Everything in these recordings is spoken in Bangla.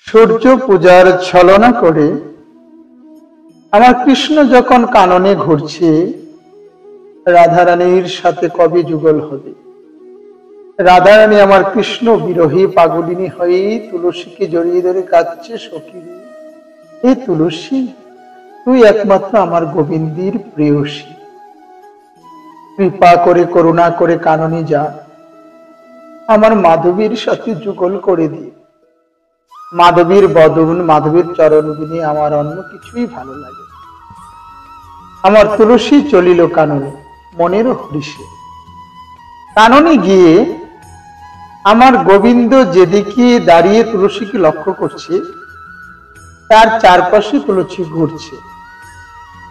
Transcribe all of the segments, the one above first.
সূর্য পূজার ছলনা করে আমার কৃষ্ণ যখন কাননে ঘুরছে, রাধারানীর সাথে কবে যুগল হবে। রাধারানী আমার কৃষ্ণ বিরোহী পাগলিনী হয়ে তুলসীকে জড়িয়ে ধরে কাঁদছে, সখী রে, এ তুলসী, তুই একমাত্র আমার গোবিন্দের প্রেয়সী, কৃপা করে করুণা করে কাননে যা, আমার মাধবীর সাথে যুগল করে দিয়ে। মাধবীর বদন, মাধবীর চরণ বিনে আমার অন্য কিছুই ভালো লাগে। আমার তুলসী চলিল কাননে মনের হরিষে। কাননে গিয়ে আমার গোবিন্দ যেদিকে দাঁড়িয়ে তুলসীকে লক্ষ্য করছে, তার চারপাশে তুলসী ঘুরছে,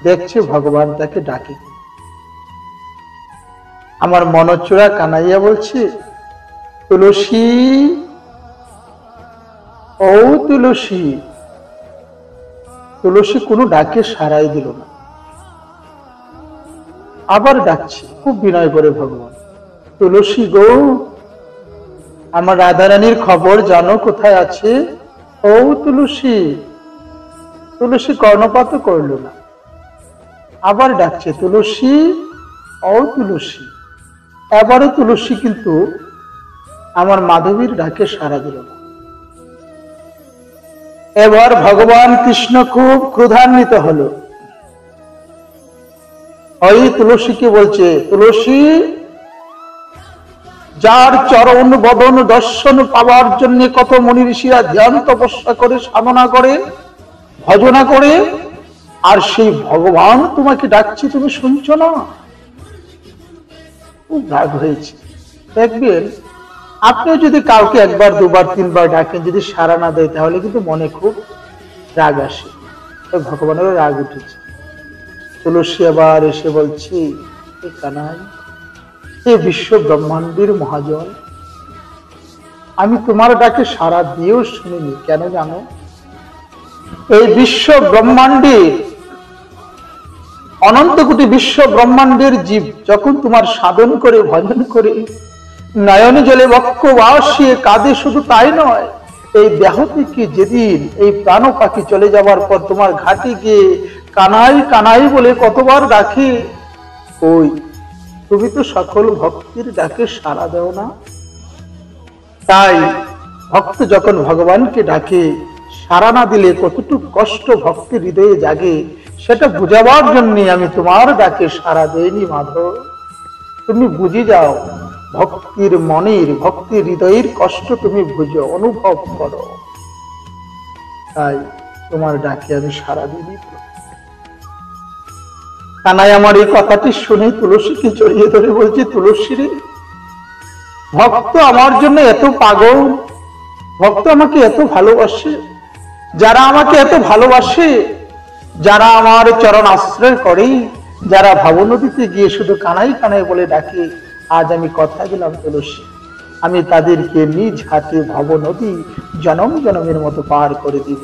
দেখছে ভগবান তাকে ডাকে। আমার মনচোরা কানাইয়া বলছে, তুলসী, ও তুলসী। তুলসী কোনো ডাকে সাড়াই দিল না। আবার ডাকছে খুব বিনয় করে, ভগবান, তুলসী গো, আমার রাধারানীর খবর জানো কোথায় আছে? ও তুলসী। তুলসী কর্ণপাত করল না। আবার ডাকছে, তুলসী, ও তুলসী। এবারও তুলসী কিন্তু আমার মাধবীর ডাকে সাড়া দিল না। এবার ভগবান কৃষ্ণ খুব ক্রোধান্বিত হলো। ওই তুলসীকে বলছে, তুলসী, যার চরণ বদন দর্শন পাওয়ার জন্য কত মুনি ঋষিরা ধ্যান তপস্যা করে, সাধনা করে, ভজনা করে, আর সেই ভগবান তোমাকে ডাকছে, তুমি শুনছো না? খুব রাগ হয়েছে। দেখবেন, আপনিও যদি কাউকে একবার দুবার তিনবার ডাকেন, যদি সাড়া না দেয়, তাহলে কিন্তু মনে খুব রাগ আসে। ভগবানেরও রাগ উঠেছে। তুলসী আবার এসে বলছি, এ কানাই, এ বিশ্ব ব্রহ্মাণ্ডের মহাজন, আমি তোমার ডাকে সাড়া দিয়েও শুনিনি। কেন জানো? এই বিশ্ব ব্রহ্মাণ্ডের, অনন্ত কোটি বিশ্ব ব্রহ্মাণ্ডের জীব যখন তোমার সাধন করে, ভজন করে, নয়নে জলে বক্ষ ভাসিয়ে কাঁদে, শুধু তাই নয়, এই দেহ থেকে যেদিন এই প্রাণ পাখি চলে যাবার পর তোমার ঘাটে গিয়ে কানাই কানাই বলে কতবার ডাকে, ওই তুমি তো সকল ভক্তির ডাকে সাড়া দেও না। তাই ভক্ত যখন ভগবানকে ডাকে, সাড়া না দিলে কতটুকু কষ্ট ভক্তের হৃদয়ে জাগে, সেটা বুঝাবার জন্য আমি তোমার ডাকে সাড়া দেইনি মাধব। তুমি বুঝে যাও, ভক্তির মনের, ভক্তির হৃদয়ের কষ্ট তুমি বুঝো, অনুভব করো। তাই তোমার ডাকে আমি সাড়া দিইনি। কানাই আমার এই কথাটি শুনে তুলসীকে জড়িয়ে ধরে বলছে, তুলসী রে, ভক্ত আমার জন্য এত পাগল, ভক্ত আমাকে এত ভালোবাসে, যারা আমাকে এত ভালোবাসে, যারা আমার চরণ আশ্রয় করে, যারা ভাবনদীতে গিয়ে শুধু কানাই কানাই বলে ডাকে, আজ আমি কথা দিলাম তুলসী, আমি তাদেরকে নিজ হাতে ভবনদী জনম জনমের মতো পার করে দিব।